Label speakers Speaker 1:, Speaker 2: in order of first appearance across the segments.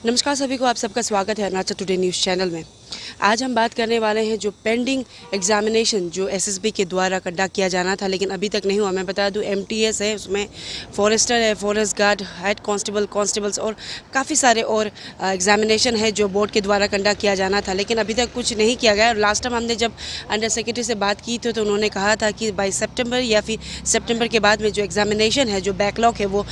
Speaker 1: नमस्कार सभी को, आप सबका स्वागत है अरुणाचल टुडे न्यूज़ चैनल में। आज हम बात करने वाले हैं जो पेंडिंग एग्जामिनेशन जो एसएसबी के द्वारा कंडक्ट किया जाना था लेकिन अभी तक नहीं हुआ। मैं बता दूं एमटीएस है, उसमें फॉरेस्टर है, forest guard, head constable, constables और काफ़ी सारे और एग्जामिनेशन है जो बोर्ड के द्वारा कंडक्ट किया जाना था लेकिन अभी तक कुछ नहीं किया गया। और लास्ट टाइम हमने जब अंडर सेक्रेटरी से बात की थी तो उन्होंने कहा था कि बाई सितंबर या फिर सितंबर के बाद में जो एग्जामिनेशन है, जो बैकलॉग है, वो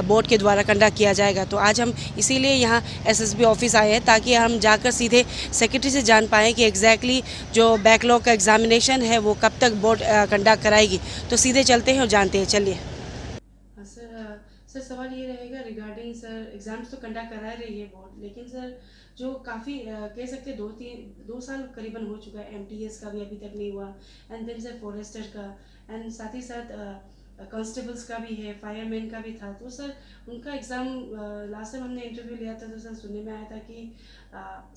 Speaker 1: बोर्ड के द्वारा कंडक्ट किया जाएगा। तो आज हम इसीलिए यहाँ एसएसबी ऑफिस आए हैं ताकि हम जाकर सीधे सेक्रेटरी से जान पाएँ कि एग्जैक्टली जो बैकलॉग का एग्जामिनेशन है वो कब तक बोर्ड कंडक्ट कराएगी। तो सीधे चलते हैं और जानते हैं, चलिए। सर सवाल ये रहेगा रिगार्डिंग सर एग्जाम्स तो कंडक्ट करा रही है बोर्ड, लेकिन सर जो काफ़ी कह सकते 2 साल करीबन हो चुका है, एमटीएस का भी अभी तक नहीं हुआ, एंड देन सर फॉरेस्टर का, एंड साथ ही साथ कांस्टेबल्स का भी है, फायरमैन का भी था। तो सर उनका एग्ज़ाम लास्ट टाइम हमने इंटरव्यू लिया था तो सर सुनने में आया था कि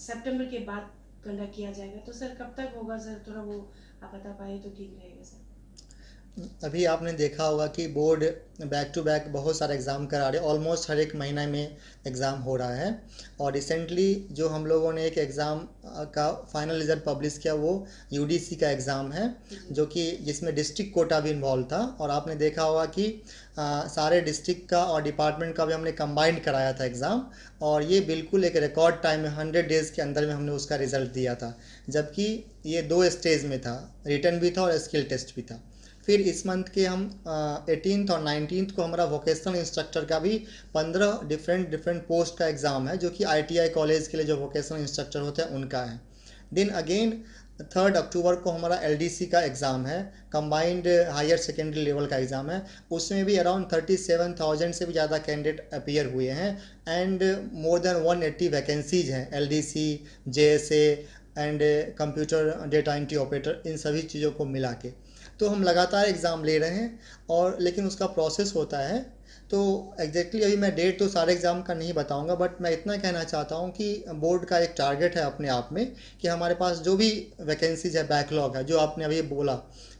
Speaker 1: सितंबर के बाद कंडक्ट किया जाएगा। तो सर कब तक होगा सर, थोड़ा वो आप बता पाए तो ठीक रहेगा सर।
Speaker 2: अभी आपने देखा होगा कि बोर्ड बैक टू बैक बहुत सारे एग्ज़ाम करा रहे, ऑलमोस्ट हर एक महीना में एग्ज़ाम हो रहा है। और रिसेंटली जो हम लोगों ने एक एग्ज़ाम का फाइनल रिजल्ट पब्लिश किया वो यूडीसी का एग्ज़ाम है, जो कि जिसमें डिस्ट्रिक्ट कोटा भी इन्वॉल्व था। और आपने देखा होगा कि सारे डिस्ट्रिक्ट का और डिपार्टमेंट का भी हमने कंबाइंड कराया था एग्ज़ाम, और ये बिल्कुल एक रिकॉर्ड टाइम में 100 डेज़ के अंदर में हमने उसका रिज़ल्ट दिया था। जबकि ये 2 स्टेज में था, रिटन भी था और स्किल टेस्ट भी था। फिर इस मंथ के हम 18th और 19th को हमारा वोकेशनल इंस्ट्रक्टर का भी 15 डिफरेंट पोस्ट का एग्ज़ाम है, जो कि आईटीआई कॉलेज के लिए जो वोकेशनल इंस्ट्रक्टर होते हैं उनका है। देन अगेन 3 अक्टूबर को हमारा एलडीसी का एग्ज़ाम है, कंबाइंड हायर सेकेंडरी लेवल का एग्ज़ाम है। उसमें भी अराउंड 37,000 से भी ज़्यादा कैंडिडेट अपीयर हुए हैं, एंड मोर देन 180 वैकेंसीज हैं LDC, JSA and computer data entry operator, इन सभी चीज़ों को मिला के। तो हम लगातार एग्ज़ाम ले रहे हैं, और लेकिन उसका प्रोसेस होता है। तो एग्जैक्टली अभी मैं डेट तो सारे एग्ज़ाम का नहीं बताऊंगा, बट मैं इतना कहना चाहता हूं कि बोर्ड का एक टारगेट है अपने आप में कि हमारे पास जो भी वैकेंसीज है, बैकलॉग है, जो आपने अभी बोला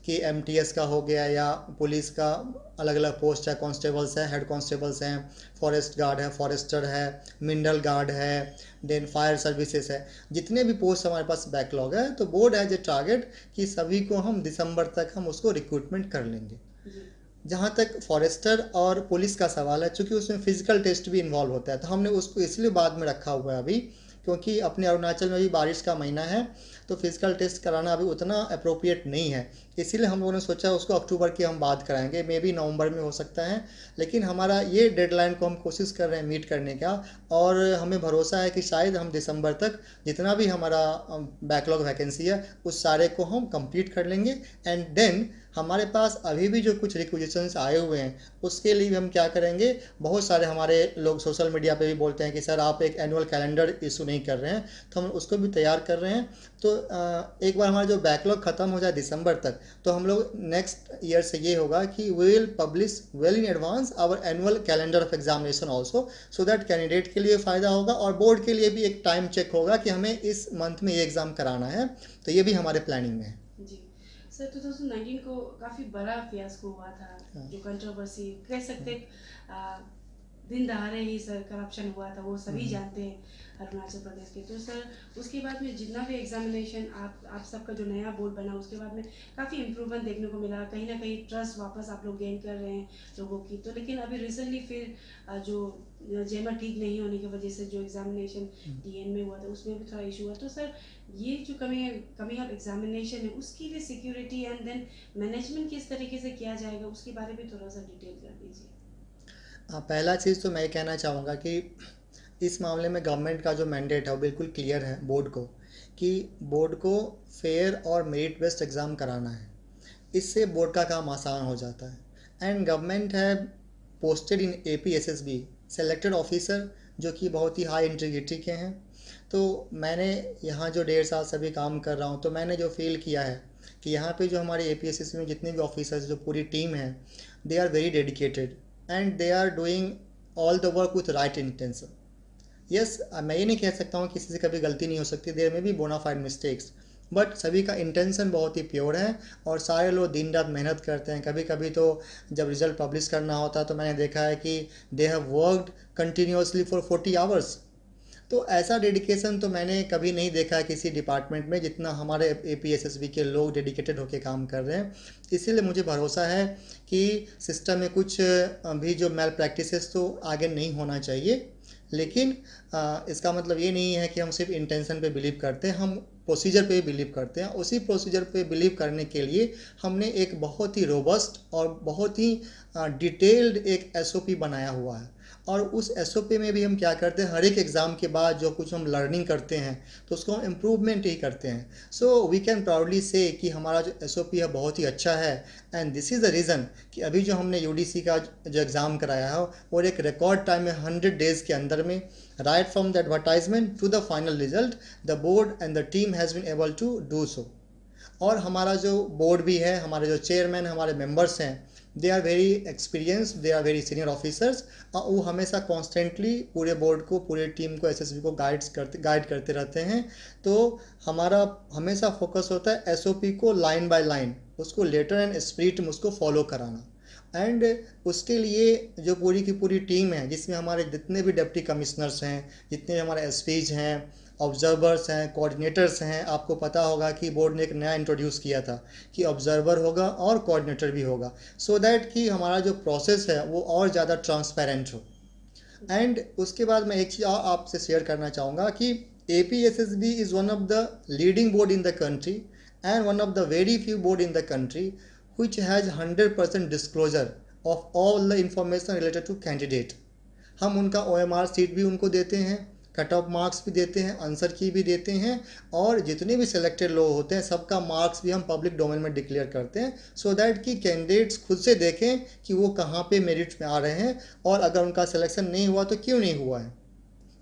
Speaker 2: कि एमटीएस का हो गया या पुलिस का अलग अलग पोस्ट है, कांस्टेबल्स हैं, हेड कांस्टेबल्स हैं, फॉरेस्ट गार्ड है, फॉरेस्टर है, मिनरल गार्ड है, देन फायर सर्विसेज है, जितने भी पोस्ट हमारे पास बैकलॉग है, तो बोर्ड हैज ए टारगेट कि सभी को हम दिसंबर तक हम उसको रिक्रूटमेंट कर लेंगे। जहाँ तक फॉरेस्टर और पुलिस का सवाल है, चूँकि उसमें फिजिकल टेस्ट भी इन्वॉल्व होता है, तो हमने उसको इसलिए बाद में रखा हुआ है अभी, क्योंकि अपने अरुणाचल में भी बारिश का महीना है, तो फिजिकल टेस्ट कराना अभी उतना अप्रोप्रिएट नहीं है। इसीलिए हम लोगों ने सोचा उसको अक्टूबर की हम बात कराएंगे, मे बी नवंबर में हो सकता है। लेकिन हमारा ये डेडलाइन को हम कोशिश कर रहे हैं मीट करने का, और हमें भरोसा है कि शायद हम दिसंबर तक जितना भी हमारा बैकलॉग वैकेंसी है उस सारे को हम कंप्लीट कर लेंगे। एंड देन हमारे पास अभी भी जो कुछ रिक्वेजिशंस आए हुए हैं उसके लिए भी हम क्या करेंगे, बहुत सारे हमारे लोग सोशल मीडिया पे भी बोलते हैं कि सर आप एक एनुअल कैलेंडर इशू नहीं कर रहे हैं, तो हम उसको भी तैयार कर रहे हैं। तो एक बार हमारा जो बैकलॉग ख़त्म हो जाए दिसंबर तक, तो हम लोग नेक्स्ट ईयर से ये होगा कि we will publish well in advance our annual calendar of examination also, so that candidate के लिए फ़ायदा होगा और बोर्ड के लिए भी एक टाइम चेक होगा कि हमें इस मंथ में ये एग्ज़ाम कराना है। तो ये भी हमारे प्लानिंग में है।
Speaker 1: जी सर, 2019 को काफ़ी बड़ा फियास्को हुआ था, जो कंट्रोवर्सी कह सकते दिन दहाड़े ही सर करप्शन हुआ था, वो सभी जानते हैं अरुणाचल प्रदेश के। तो सर उसके बाद में जितना भी एग्जामिनेशन आप सबका जो नया बोर्ड बना उसके बाद में काफ़ी इम्प्रूवमेंट देखने को मिला, कहीं ना कहीं ट्रस्ट वापस आप लोग गेन कर रहे हैं लोगों की। तो लेकिन अभी रिसेंटली फिर जो जेमर ठीक नहीं होने की वजह से जो एग्जामिनेशन डीएन में हुआ था उसमें भी थोड़ा इशू हुआ। तो सर ये जो कमी ऑफ एग्जामिनेशन है उसकी भी सिक्योरिटी एंड देन मैनेजमेंट किस तरीके से किया जाएगा उसके बारे में थोड़ा सा डिटेल कर दीजिए।
Speaker 2: पहला चीज़ तो मैं कहना चाहूँगा कि इस मामले में गवर्नमेंट का जो मैंडेट है वो बिल्कुल क्लियर है बोर्ड को, कि बोर्ड को फेयर और मेरिट बेस्ड एग्ज़ाम कराना है। इससे बोर्ड का काम आसान हो जाता है। एंड गवर्नमेंट है posted in APSSB selected officer, जो कि बहुत ही हाई इंटीग्रिटी के हैं। तो मैंने यहाँ जो 1.5 साल से भी काम कर रहा हूँ, तो मैंने जो फील किया है कि यहाँ पे जो हमारे APSSB में जितने भी ऑफिसर्स, जो पूरी टीम है, they are very dedicated and they are doing all the work with right intention. Yes, मैं ये नहीं कह सकता हूँ किसी से कभी गलती नहीं हो सकती, देयर में भी बोनाफाइड मिस्टेक्स, बट सभी का इंटेंशन बहुत ही प्योर है और सारे लोग दिन रात मेहनत करते हैं। कभी कभी तो जब रिज़ल्ट पब्लिश करना होता है तो मैंने देखा है कि they have worked continuously for 40 hours. तो ऐसा डेडिकेशन तो मैंने कभी नहीं देखा है किसी डिपार्टमेंट में जितना हमारे APSSB के लोग डेडिकेटेड होकर काम कर रहे हैं। इसीलिए मुझे भरोसा है कि सिस्टम में कुछ भी जो मैल प्रैक्टिसेस तो आगे नहीं होना चाहिए, लेकिन इसका मतलब ये नहीं है कि हम सिर्फ इंटेंशन पे बिलीव करते हैं, हम प्रोसीजर पे बिलीव करते हैं। उसी प्रोसीजर पे बिलीव करने के लिए हमने एक बहुत ही रोबस्ट और बहुत ही डिटेल्ड एक SOP बनाया हुआ है। और उस SOP में भी हम क्या करते हैं, हर एक एग्ज़ाम के बाद जो कुछ हम लर्निंग करते हैं तो उसको हम इम्प्रूवमेंट ही करते हैं। सो वी कैन प्राउडली से कि हमारा जो SOP है बहुत ही अच्छा है। And this is the reason कि अभी जो हमने UDC का जो एग्ज़ाम कराया है और एक रिकॉर्ड टाइम में 100 डेज़ के अंदर में, right from the advertisement to the final result, the board and the team has been able to do so. और हमारा जो बोर्ड भी है, हमारे जो चेयरमैन हमारे मेंबर्स हैं, they are very experience, they are very senior officers. वो हमेशा कॉन्स्टेंटली पूरे बोर्ड को, पूरे टीम को, SSB को गाइड करते रहते हैं। तो हमारा हमेशा फोकस होता है SOP को लाइन बाय लाइन, उसको लेटर एंड स्पिरिट में उसको फॉलो कराना। एंड उसके लिए जो पूरी की पूरी टीम है, जिसमें हमारे जितने भी डिप्टी कमिश्नर्स हैं, जितने हमारे SPs हैं, ऑब्जर्वर्स हैं, कोऑर्डिनेटर्स हैं, आपको पता होगा कि बोर्ड ने एक नया इंट्रोड्यूस किया था कि ऑब्जर्वर होगा और कोऑर्डिनेटर भी होगा, सो दैट कि हमारा जो प्रोसेस है वो और ज़्यादा ट्रांसपेरेंट हो। एंड उसके बाद मैं एक चीज़ और आपसे शेयर करना चाहूँगा कि APSSB is one of the leading board in the country and one of the very few board in the country which has 100% disclosure of all the information related to candidate। हम उनका OMR seat भी उनको देते हैं, cut off marks भी देते हैं, answer की भी देते हैं, और जितने भी सिलेक्टेड लोग होते हैं सबका मार्क्स भी हम पब्लिक डोमेन में डिक्लेयर करते हैं, सो दैट कि कैंडिडेट्स खुद से देखें कि वो कहाँ पे मेरिट में आ रहे हैं और अगर उनका सिलेक्शन नहीं हुआ तो क्यों नहीं हुआ है।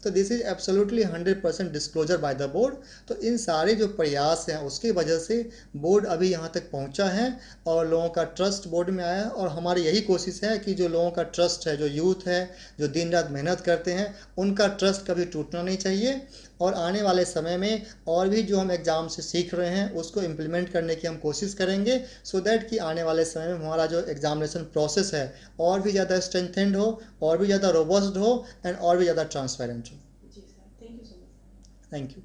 Speaker 2: तो this is absolutely 100% disclosure by the board. तो इन सारे जो प्रयास हैं उसकी वजह से बोर्ड अभी यहाँ तक पहुँचा है और लोगों का ट्रस्ट बोर्ड में आया है। और हमारी यही कोशिश है कि जो लोगों का ट्रस्ट है, जो यूथ है, जो दिन रात मेहनत करते हैं, उनका ट्रस्ट कभी टूटना नहीं चाहिए। और आने वाले समय में और भी जो हम एग्ज़ाम से सीख रहे हैं उसको इम्प्लीमेंट करने की हम कोशिश करेंगे, सो दैट कि आने वाले समय में हमारा जो एग्जामिनेशन प्रोसेस है और भी ज़्यादा स्ट्रेंथेंड हो, और भी ज़्यादा रोबस्ट हो, एंड और भी ज़्यादा ट्रांसपेरेंट हो।
Speaker 1: जी sir, thank you so much.
Speaker 2: Thank you.